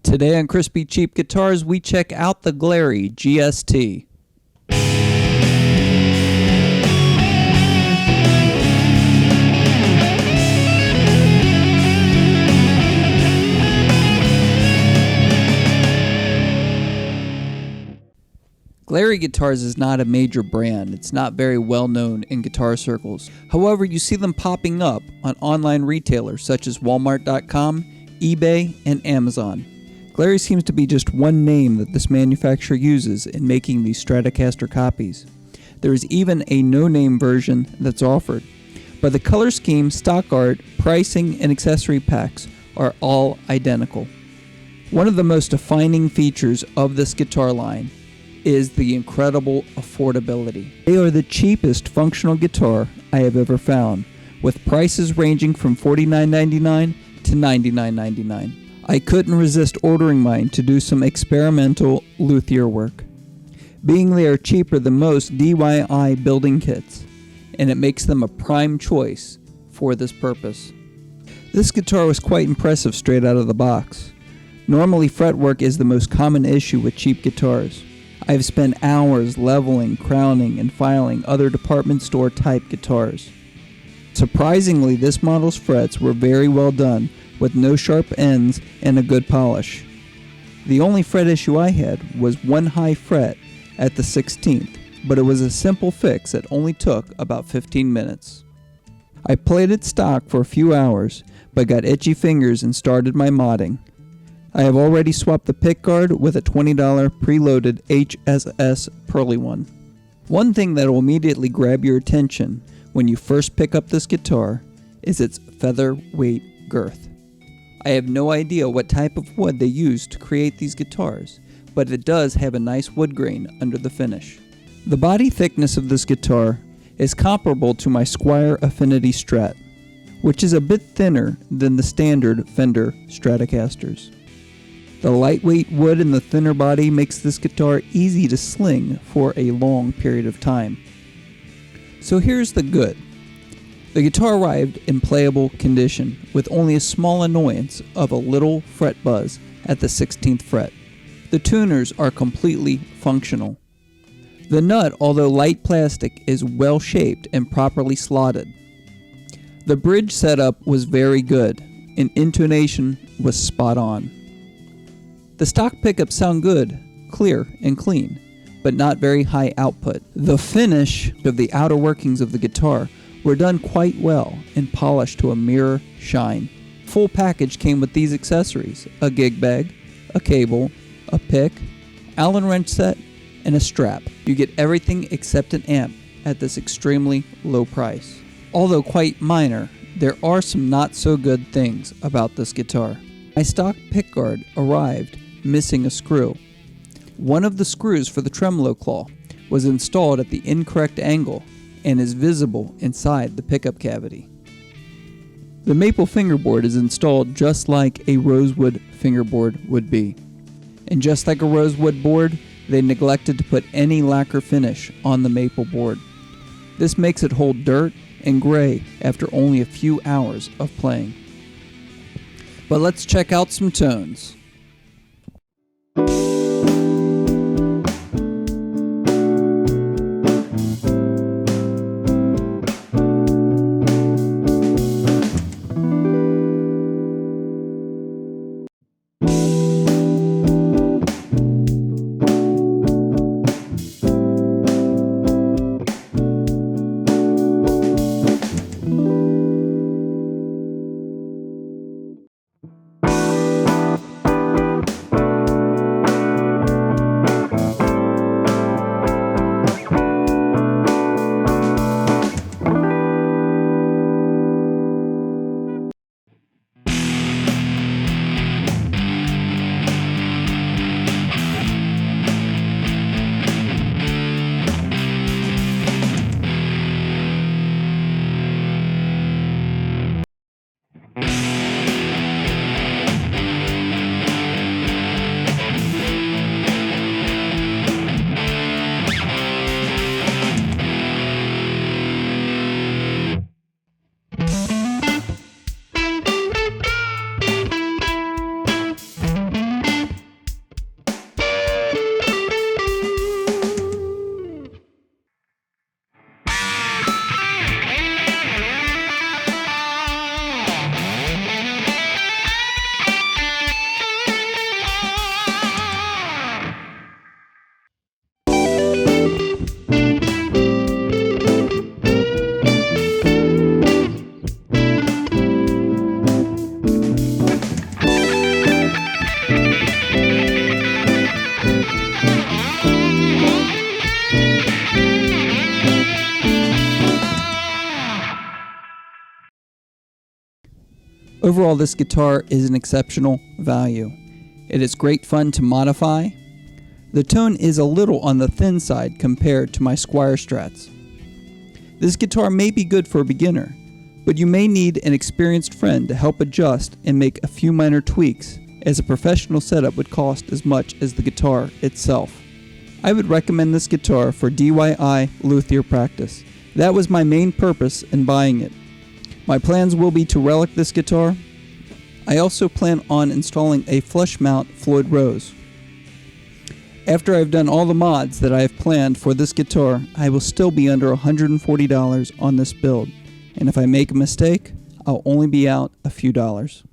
Today on Chrispy Cheap Guitars, we check out the Glarry GST. Glarry Guitars is not a major brand. It's not very well known in guitar circles. However, you see them popping up on online retailers such as Walmart.com, eBay, and Amazon. Glarry seems to be just one name that this manufacturer uses in making these Stratocaster copies. There is even a no-name version that's offered. But the color scheme, stock art, pricing, and accessory packs are all identical. One of the most defining features of this guitar line is the incredible affordability. They are the cheapest functional guitar I have ever found, with prices ranging from $49.99 to $99.99. I couldn't resist ordering mine to do some experimental luthier work, being they are cheaper than most DIY building kits, and it makes them a prime choice for this purpose. This guitar was quite impressive straight out of the box. Normally fretwork is the most common issue with cheap guitars. I've spent hours leveling, crowning, and filing other department store type guitars. Surprisingly, this model's frets were very well done, with no sharp ends and a good polish. The only fret issue I had was one high fret at the 16th, but it was a simple fix that only took about 15 minutes. I played it stock for a few hours, but got itchy fingers and started my modding. I have already swapped the pickguard with a $20 preloaded HSS Pearly one. One thing that will immediately grab your attention when you first pick up this guitar is its featherweight girth. I have no idea what type of wood they use to create these guitars, but it does have a nice wood grain under the finish. The body thickness of this guitar is comparable to my Squier Affinity Strat, which is a bit thinner than the standard Fender Stratocasters. The lightweight wood in the thinner body makes this guitar easy to sling for a long period of time. So here's the good. The guitar arrived in playable condition with only a small annoyance of a little fret buzz at the 16th fret. The tuners are completely functional. The nut, although light plastic, is well shaped and properly slotted. The bridge setup was very good, and intonation was spot on. The stock pickups sound good, clear, and clean, but not very high output. The finish of the outer workings of the guitar were done quite well and polished to a mirror shine. Full package came with these accessories: a gig bag, a cable, a pick, Allen wrench set, and a strap. You get everything except an amp at this extremely low price. Although quite minor, there are some not so good things about this guitar. My stock pickguard arrived missing a screw. One of the screws for the tremolo claw was installed at the incorrect angle and is visible inside the pickup cavity. The maple fingerboard is installed just like a rosewood fingerboard would be. And just like a rosewood board, they neglected to put any lacquer finish on the maple board. This makes it hold dirt and gray after only a few hours of playing. But let's check out some tones. Overall, this guitar is an exceptional value. It is great fun to modify. The tone is a little on the thin side compared to my Squier Strats. This guitar may be good for a beginner, but you may need an experienced friend to help adjust and make a few minor tweaks, as a professional setup would cost as much as the guitar itself. I would recommend this guitar for DIY luthier practice. That was my main purpose in buying it. My plans will be to relic this guitar. I also plan on installing a flush mount Floyd Rose. After I've done all the mods that I have planned for this guitar, I will still be under $140 on this build, and if I make a mistake, I'll only be out a few dollars.